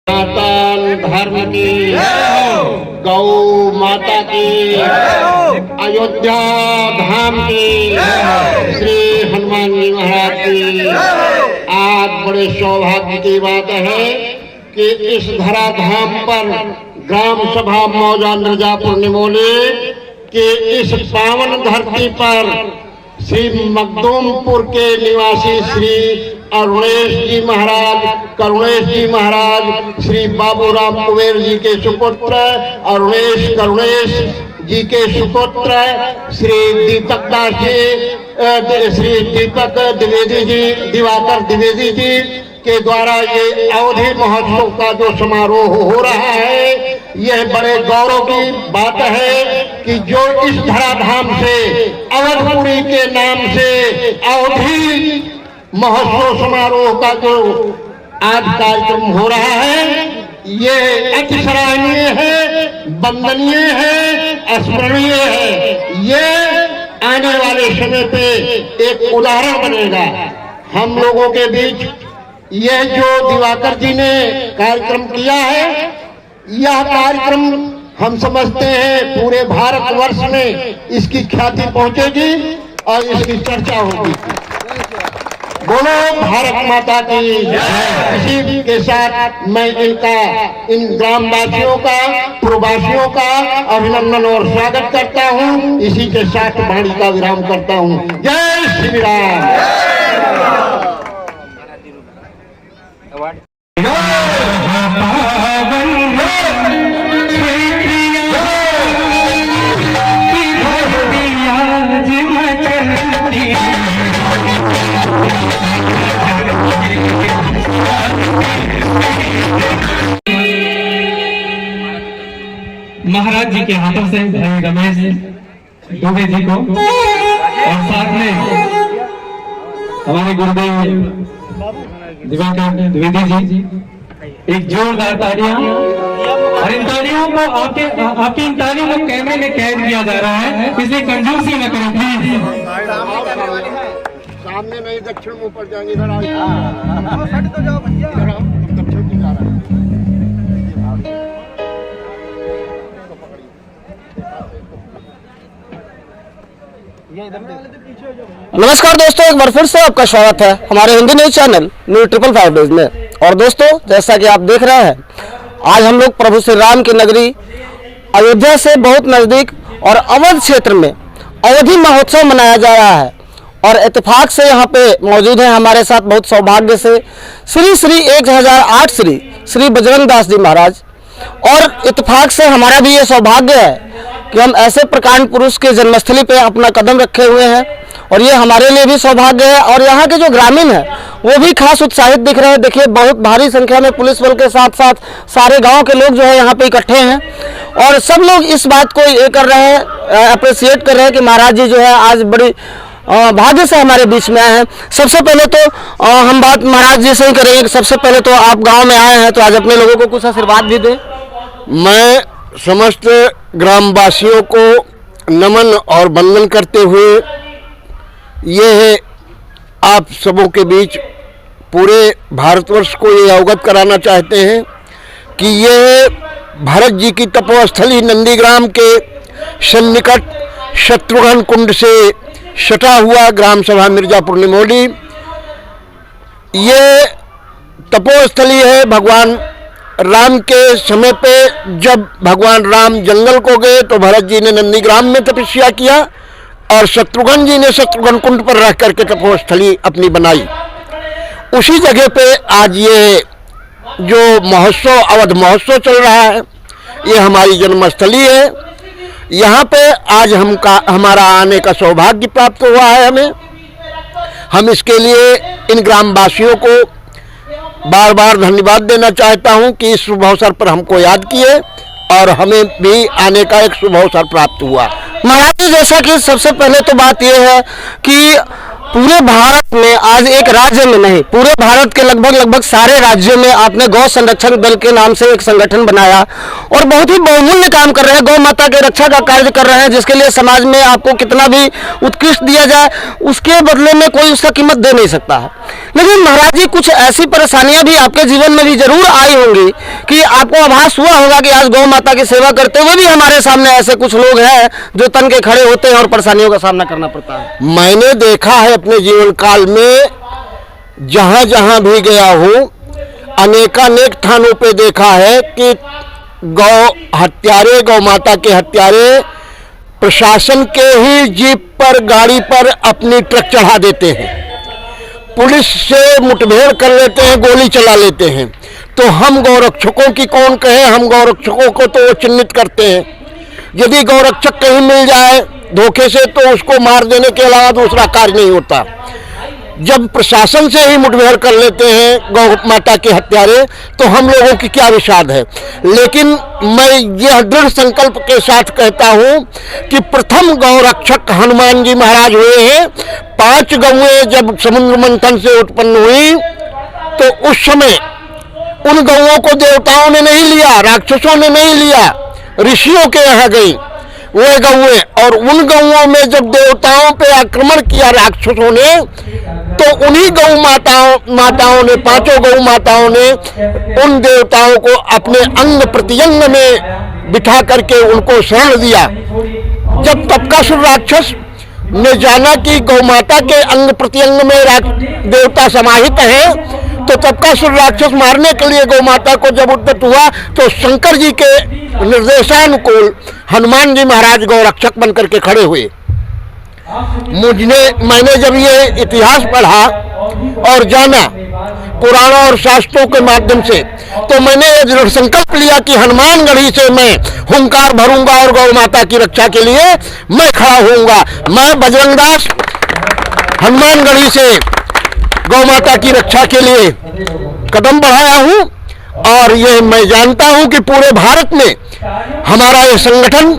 सनातन धर्म की, गौ माता की, अयोध्या धाम की, श्री हनुमान जी महाराज की। आज बड़े सौभाग्य की बात है कि इस धरा धाम पर ग्राम सभा मौजा मिर्जापुर निमोली के इस पावन धरती पर श्री मखदूमपुर के निवासी श्री अरुणेश जी महाराज, करुणेश जी महाराज, श्री बाबूराम कुबेर जी के सुपुत्र करुणेश जी के सुपुत्र श्री दीपक दास जी, श्री दीपक द्विवेदी जी, दिवाकर द्विवेदी जी के द्वारा ये अवधि महोत्सव का जो समारोह हो रहा है, यह बड़े गौरव की बात है कि जो इस धराधाम से अवधपुरी के नाम से अवधि महोत्सव समारोह का जो आज कार्यक्रम हो रहा है, ये अति सराहनीय है, वंदनीय है, स्मरणीय है। ये आने वाले समय पे एक उदाहरण बनेगा हम लोगों के बीच। यह जो दिवाकर जी ने कार्यक्रम किया है, यह कार्यक्रम हम समझते हैं पूरे भारतवर्ष में इसकी ख्याति पहुंचेगी और इसकी चर्चा होगी। बोलो भारत माता की। इसी के साथ मैं इन ग्रामवासियों का, प्रवासियों का अभिनंदन और स्वागत करता हूं। इसी के साथ वाणी का विराम करता हूं। जय श्री राम। महाराज जी के हाथों से रमेश दुबे जी को और साथ में हमारे गुरुदेव दिवाकर द्विवेदी जी, एक जोरदार तालियां। और इन तालियों को आपकी इन तालियों को कैमरे में कैद किया जा रहा है, इसलिए कंजूसी न करें प्लीज। सामने नहीं, दक्षिण मुंह पर जाएंगे। इधर आओ, तो जाओ भैया, दक्षिण की जा रहा है। नमस्कार दोस्तों, एक बार फिर से आपका स्वागत है हमारे Hindi news channel news 555 days में। और दोस्तों, जैसा कि आप देख रहे हैं, आज हम लोग प्रभु श्री राम की नगरी अयोध्या से बहुत नज़दीक और अवध क्षेत्र में अवधि महोत्सव मनाया जा रहा है। और इत्तेफाक से यहाँ पे मौजूद हैं हमारे साथ बहुत सौभाग्य से श्री 1008 श्री बजरंग दास जी महाराज। और इत्तेफाक से हमारा भी ये सौभाग्य है कि हम ऐसे प्रकांड पुरुष के जन्मस्थली पे अपना कदम रखे हुए हैं, और ये हमारे लिए भी सौभाग्य है। और यहाँ के जो ग्रामीण हैं वो भी खास उत्साहित दिख रहे हैं। देखिए, बहुत भारी संख्या में पुलिस बल के साथ साथ सारे गांव के लोग जो है यहाँ पे इकट्ठे हैं, और सब लोग इस बात को ये कर रहे हैं, अप्रिशिएट कर रहे हैं कि महाराज जी जो है आज बड़ी भाग्य से हमारे बीच में आए हैं। सबसे पहले तो हम बात महाराज जी से ही करेंगे। सबसे पहले तो आप गाँव में आए हैं, तो आज अपने लोगों को कुछ आशीर्वाद भी दें। मैं समस्त ग्रामवासियों को नमन और वंदन करते हुए ये है आप सबों के बीच पूरे भारतवर्ष को ये अवगत कराना चाहते हैं कि ये भरत जी की तपोस्थली नंदीग्राम के सन्निकट शत्रुघ्न कुंड से सटा हुआ ग्राम सभा मिर्जापुर निमोली, ये तपोस्थली है भगवान राम के समय पे। जब भगवान राम जंगल को गए तो भरत जी ने नंदीग्राम में तपस्या किया, और शत्रुघ्न जी ने शत्रुघ्न कुंड पर रह करके तपोस्थली अपनी बनाई। उसी जगह पे आज ये जो महोत्सव, अवध महोत्सव चल रहा है, ये हमारी जन्मस्थली है। यहाँ पे आज हमारा आने का सौभाग्य प्राप्त हुआ है हमें। हम इसके लिए इन ग्रामवासियों को बार बार धन्यवाद देना चाहता हूं कि इस शुभ अवसर पर हमको याद किए और हमें भी आने का एक शुभ अवसर प्राप्त हुआ। महाराज जी, जैसा कि सबसे पहले तो बात यह है कि पूरे भारत में आज एक राज्य में नहीं, पूरे भारत के लगभग सारे राज्यों में आपने गौ संरक्षण दल के नाम से एक संगठन बनाया और बहुत ही बहुमूल्य काम कर रहे हैं, गौ माता के रक्षा का कार्य कर रहे हैं, जिसके लिए समाज में आपको कितना भी उत्कृष्ट दिया जाए उसके बदले में कोई उसका कीमत दे नहीं सकता है। लेकिन महाराज जी, कुछ ऐसी परेशानियां भी आपके जीवन में भी जरूर आई होंगी कि आपको आभास हुआ होगा कि आज गौ माता की सेवा करते हुए भी हमारे सामने ऐसे कुछ लोग हैं जो तन के खड़े होते हैं और परेशानियों का सामना करना पड़ता है। मैंने देखा है अपने जीवन काल में, जहां जहां भी गया हूं, अनेकानेक स्थानों पे देखा है कि गौ हत्यारे, गौ माता के हत्यारे प्रशासन के ही जीप पर, गाड़ी पर अपनी ट्रक चढ़ा देते हैं, पुलिस से मुठभेड़ कर लेते हैं, गोली चला लेते हैं। तो हम गौरक्षकों की कौन कहे, हम गौरक्षकों को तो वो चिन्हित करते हैं। यदि गौरक्षक कहीं मिल जाए धोखे से तो उसको मार देने के अलावा दूसरा कार्य नहीं होता। जब प्रशासन से ही मुठभेड़ कर लेते हैं गौ माता के हत्यारे, तो हम लोगों की क्या विषाद है। लेकिन मैं यह दृढ़ संकल्प के साथ कहता हूं कि प्रथम गौरक्षक हनुमान जी महाराज हुए हैं। 5 गौएं जब समुद्र मंथन से उत्पन्न हुई तो उस समय उन गौओं को देवताओं ने नहीं लिया, राक्षसों ने नहीं लिया, ऋषियों के यहाँ गई वे गौएं, और उन गौओं में जब देवताओं पे आक्रमण किया राक्षसों ने, तो उन्हीं गौ माताओं ने, 5 गौ माताओं ने उन देवताओं को अपने अंग प्रत्यंग में बिठा करके उनको शरण दिया। जब तपकासुर राक्षस ने जाना कि गौ माता के अंग प्रत्यंग में देवता समाहित है, तो तपकासुर राक्षस मारने के लिए गौ माता को जब उद्यत हुआ, तो शंकर जी के निर्देशानुकूल हनुमान जी महाराज गौरक्षक बनकर के खड़े हुए। मैंने जब ये इतिहास पढ़ा और जाना पुराणों और शास्त्रों के माध्यम से, तो मैंने ये दृढ़ संकल्प लिया कि हनुमानगढ़ी से मैं हुंकार भरूंगा और गौ माता की रक्षा के लिए मैं खड़ा होऊंगा। मैं बजरंगदास हनुमानगढ़ी से गौ माता की रक्षा के लिए कदम बढ़ाया हूं, और ये मैं जानता हूं कि पूरे भारत में हमारा ये संगठन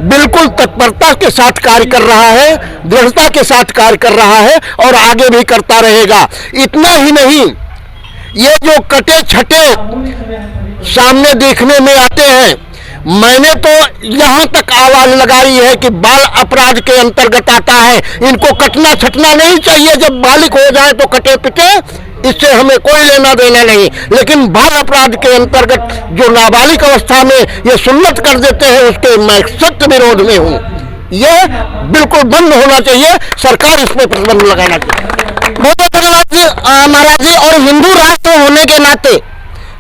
बिल्कुल तत्परता के साथ कार्य कर रहा है, दृढ़ता के साथ कार्य कर रहा है और आगे भी करता रहेगा। इतना ही नहीं, ये जो कटे छटे सामने देखने में आते हैं, मैंने तो यहाँ तक आवाज लगाई है कि बाल अपराध के अंतर्गत आता है। इनको कटना छटना नहीं चाहिए, जब बालिक हो जाए तो कटे पिटे, इससे हमें कोई लेना देना नहीं। लेकिन बाल अपराध के अंतर्गत जो नाबालिग अवस्था में ये सुन्नत कर देते हैं, उसके मैं सख्त विरोध में हूँ। ये बिल्कुल बंद होना चाहिए, सरकार इस पर प्रतिबंध लगाना चाहिए। बहुत धन्यवाद जी महाराज जी। और हिंदू राष्ट्र होने के नाते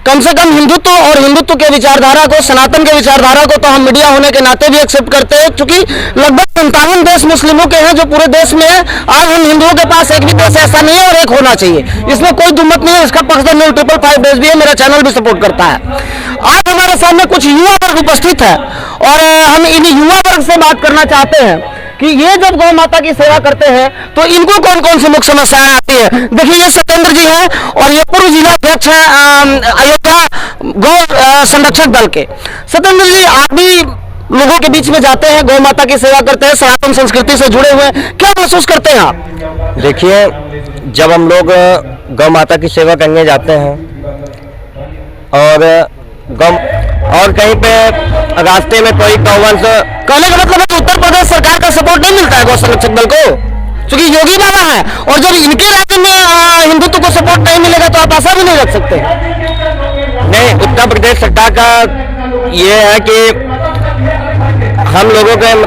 कम से कम हिंदुत्व और हिंदुत्व के विचारधारा को, सनातन के विचारधारा को तो हम मीडिया होने के नाते भी एक्सेप्ट करते हैं, क्योंकि लगभग 57 देश मुस्लिमों के हैं जो पूरे देश में है। आज हम हिंदुओं के पास एक भी देश ऐसा नहीं है और एक होना चाहिए, इसमें कोई दुमत नहीं है। इसका पक्षधर न्यूज़ 555 देश भी है, मेरा चैनल भी सपोर्ट करता है। आज हमारे सामने कुछ युवा वर्ग उपस्थित है और हम इन युवा वर्ग से बात करना चाहते हैं कि ये जब गौ माता की सेवा करते हैं तो इनको कौन कौन सी मुख्य समस्याएं आती है। देखिए, ये सत्येंद्र जी हैं और ये पूर्व जिला अध्यक्ष हैं अयोध्या गौ संरक्षक दल के। सत्येंद्र जी, आप भी लोगों के बीच में जाते हैं, गौ माता की सेवा करते हैं, सनातन संस्कृति से जुड़े हुए हैं, क्या महसूस करते हैं आप? देखिए, जब हम लोग गौ माता की सेवा करने जाते हैं और कहीं पे रास्ते में कोई गौवंश, कहने का मतलब है कि उत्तर प्रदेश सरकार का सपोर्ट नहीं मिलता है गौ संरक्षक दल को, क्योंकि योगी बाबा है, और जब इनके राज्य में हिंदुत्व को सपोर्ट नहीं मिलेगा तो आप ऐसा भी नहीं रख सकते। नहीं, उत्तर प्रदेश सरकार का ये है कि हम लोगों के हम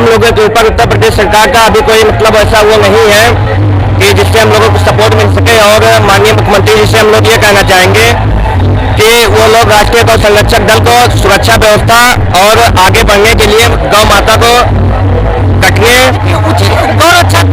लोगों के ऊपर उत्तर प्रदेश सरकार का अभी कोई ऐसा वो नहीं है कि जिससे हम लोगों को सपोर्ट मिल सके। और माननीय मुख्यमंत्री जी से हम लोग ये कहना चाहेंगे कि वो लोग राष्ट्रीय गौ संरक्षक दल को सुरक्षा व्यवस्था और आगे बढ़ने के लिए गौ माता को कटने गौ रक्षक